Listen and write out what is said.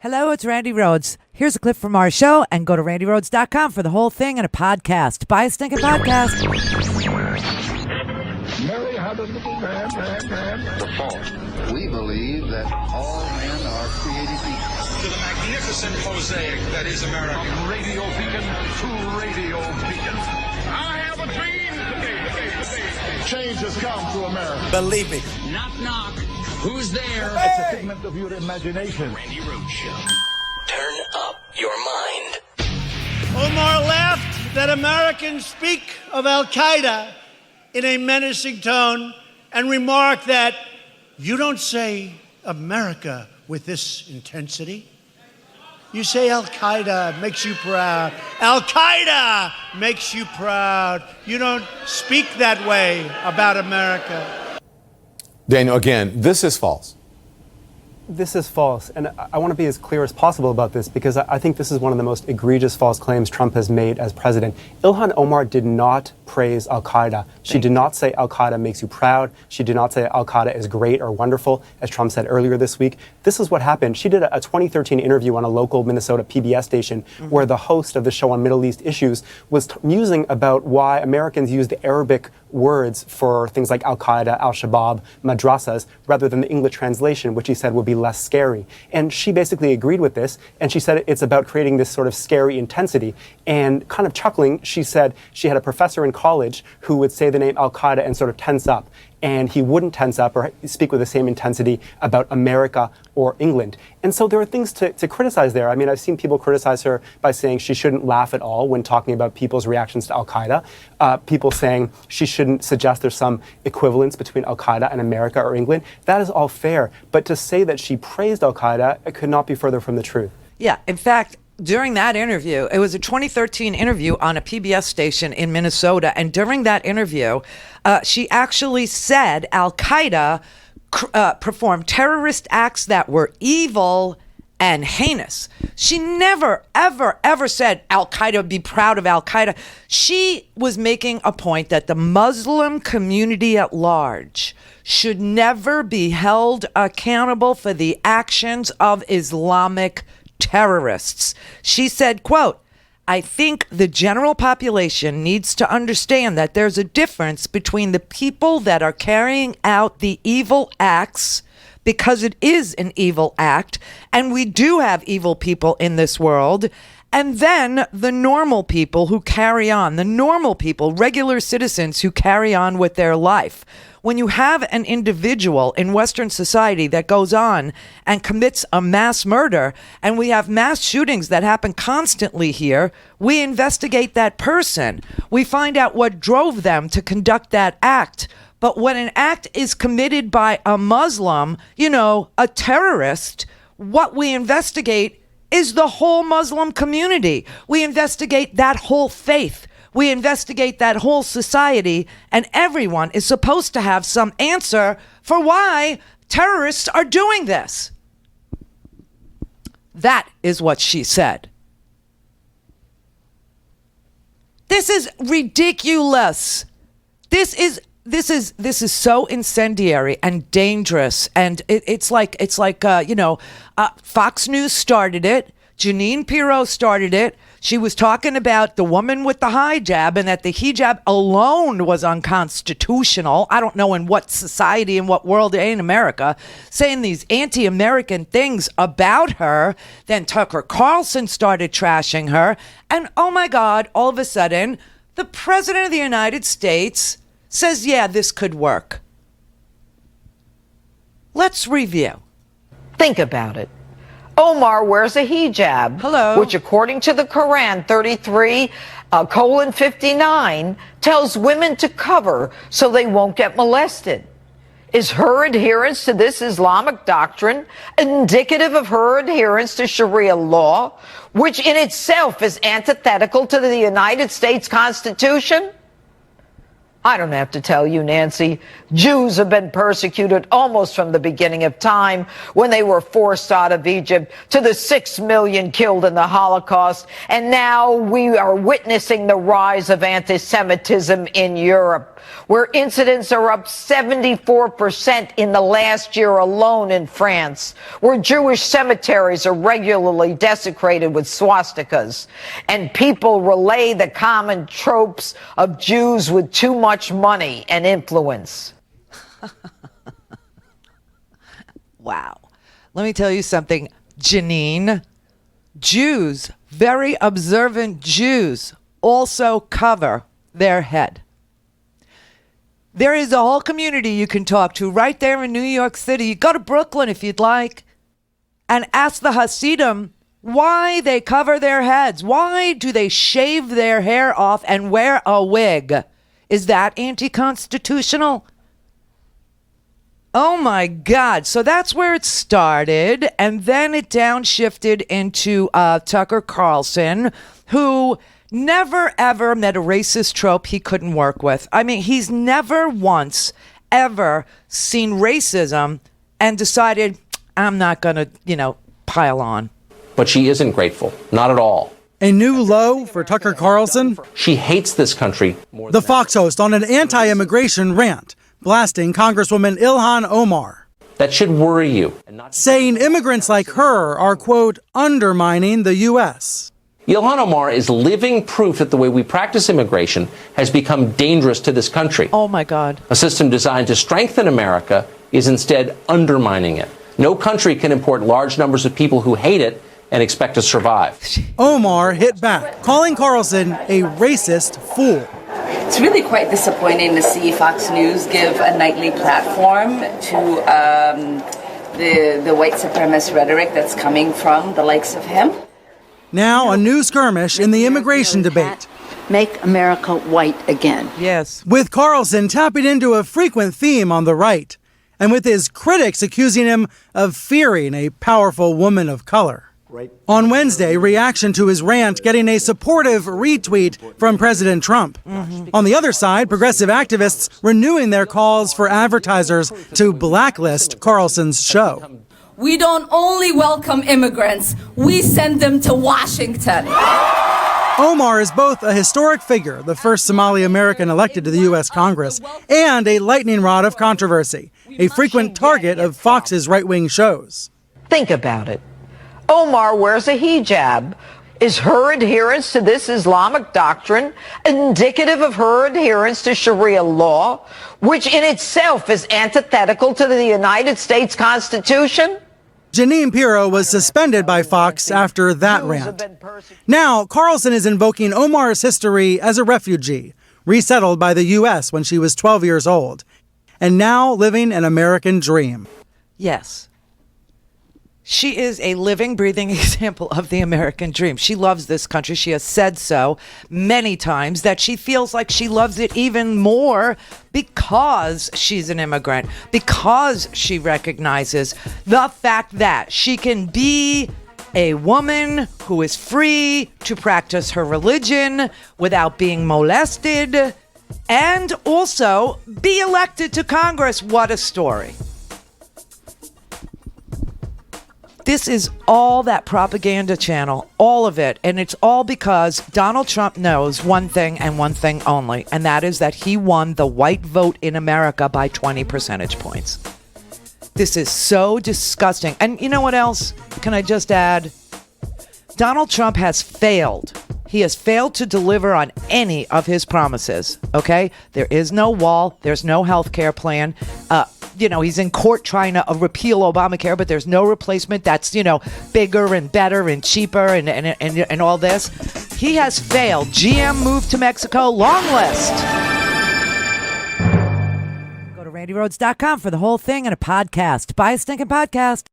Hello, it's Randi Rhodes. Here's a clip from our show, and go to randyrhodes.com for the whole thing and a podcast. Buy a stinking podcast. Mary had a little man. The fault. We believe that all men are created equal. To the magnificent mosaic that is America. From radio beacon to radio beacon. I have a dream today. Change has come to America. Believe me. Knock, knock. Who's there? It's a figment of your imagination. Randi Rhodes Show. Turn up your mind. Omar laughed that Americans speak of Al-Qaeda in a menacing tone and remarked that you don't say America with this intensity. You say Al-Qaeda makes you proud. Al-Qaeda makes you proud. You don't speak that way about America. Daniel, again, this is false. This is false, and I want to be as clear as possible about this because I think this is one of the most egregious false claims Trump has made as president. Ilhan Omar did not praise Al-Qaeda. She did not say Al-Qaeda makes you proud. She did not say Al-Qaeda is great or wonderful, as Trump said earlier this week. This is what happened. She did a 2013 interview on a local Minnesota PBS station where the host of the show on Middle East issues was musing about why Americans use the Arabic words for things like Al-Qaeda, Al-Shabaab, madrasas, rather than the English translation, which he said would be less scary. And she basically agreed with this, and she said it's about creating this sort of scary intensity. And kind of chuckling, she said she had a professor in college who would say the name Al-Qaeda and sort of tense up, and he wouldn't tense up or speak with the same intensity about America or England. And so there are things to criticize there. I mean, I've seen people criticize her by saying she shouldn't laugh at all when talking about people's reactions to Al-Qaeda. People saying she shouldn't suggest there's some equivalence between Al-Qaeda and America or England. That is all fair. But to say that she praised Al-Qaeda, it could not be further from the truth. Yeah, in fact, during that interview, it was a 2013 interview on a PBS station in Minnesota, and during that interview, she actually said Al-Qaeda performed terrorist acts that were evil and heinous. She never, ever, ever said Al-Qaeda would be proud of Al-Qaeda. She was making a point that the Muslim community at large should never be held accountable for the actions of Islamic terrorists. She said, quote, I think the general population needs to understand that there's a difference between the people that are carrying out the evil acts, because it is an evil act, and we do have evil people in this world, and then the normal people who carry on, the normal people, regular citizens who carry on with their life. When you have an individual in Western society that goes on and commits a mass murder, and we have mass shootings that happen constantly here, we investigate that person. We find out what drove them to conduct that act. But when an act is committed by a Muslim, a terrorist, what we investigate is the whole Muslim community. We investigate that whole faith. We investigate that whole society, and everyone is supposed to have some answer for why terrorists are doing this. That is what she said. This is ridiculous. This is so incendiary and dangerous, and it's like Fox News started it. Jeanine Pirro started it. She was talking about the woman with the hijab and that the hijab alone was unconstitutional. I don't know in what society, in what world, in America, saying these anti-American things about her. Then Tucker Carlson started trashing her. And oh my God, all of a sudden, the president of the United States says, yeah, this could work. Let's review. Think about it. Omar wears a hijab, Hello. which according to the Quran 33:59 tells women to cover so they won't get molested. Is her adherence to this Islamic doctrine indicative of her adherence to Sharia law, which in itself is antithetical to the United States Constitution? I don't have to tell you, Nancy, Jews have been persecuted almost from the beginning of time when they were forced out of Egypt, to the 6 million killed in the Holocaust. And now we are witnessing the rise of anti-Semitism in Europe, where incidents are up 74% in the last year alone in France, where Jewish cemeteries are regularly desecrated with swastikas, and people relay the common tropes of Jews with too much money and influence. Wow. Let me tell you something, Janine. Jews, very observant Jews, also cover their head. There is a whole community you can talk to right there in New York City. You go to Brooklyn if you'd like and ask the Hasidim why they cover their heads. Why do they shave their hair off and wear a wig? Is that anti-constitutional? Oh my God. So that's where it started. And then it downshifted into Tucker Carlson, who never ever met a racist trope he couldn't work with. I mean, he's never once ever seen racism and decided, I'm not going to, pile on. But she isn't grateful. Not at all. A new low for Tucker Carlson? She hates this country. The Fox host on an anti-immigration rant, blasting Congresswoman Ilhan Omar. That should worry you. Saying immigrants like her are, quote, undermining the U.S. Ilhan Omar is living proof that the way we practice immigration has become dangerous to this country. Oh, my God. A system designed to strengthen America is instead undermining it. No country can import large numbers of people who hate it and expect to survive. Omar hit back, calling Carlson a racist fool. It's really quite disappointing to see Fox News give a nightly platform to the white supremacist rhetoric that's coming from the likes of him. Now a new skirmish in the immigration debate. Make America white again. Yes. With Carlson tapping into a frequent theme on the right, and with his critics accusing him of fearing a powerful woman of color. On Wednesday, reaction to his rant getting a supportive retweet from President Trump. On the other side, progressive activists renewing their calls for advertisers to blacklist Carlson's show. We don't only welcome immigrants, we send them to Washington. Omar is both a historic figure, the first Somali American elected to the U.S. Congress, and a lightning rod of controversy, a frequent target of Fox's right-wing shows. Think about it. Omar wears a hijab. Is her adherence to this Islamic doctrine indicative of her adherence to Sharia law, which in itself is antithetical to the United States Constitution? Jeanine Pirro was suspended by Fox after that rant. Now, Carlson is invoking Omar's history as a refugee, resettled by the U.S. when she was 12 years old, and now living an American dream. Yes. She is a living, breathing example of the American dream. She loves this country. She has said so many times that she feels like she loves it even more because she's an immigrant, because she recognizes the fact that she can be a woman who is free to practice her religion without being molested and also be elected to Congress. What a story. This is all that propaganda channel, all of it. And it's all because Donald Trump knows one thing and one thing only, and that is that he won the white vote in America by 20 percentage points. This is so disgusting. And you know what else? Can I just add? Donald Trump has failed. He has failed to deliver on any of his promises, okay? There is no wall. There's no health care plan. He's in court trying to repeal Obamacare, but there's no replacement that's, bigger and better and cheaper and all this. He has failed. GM moved to Mexico. Long list. Go to RandiRhodes.com for the whole thing and a podcast. Buy a stinking podcast.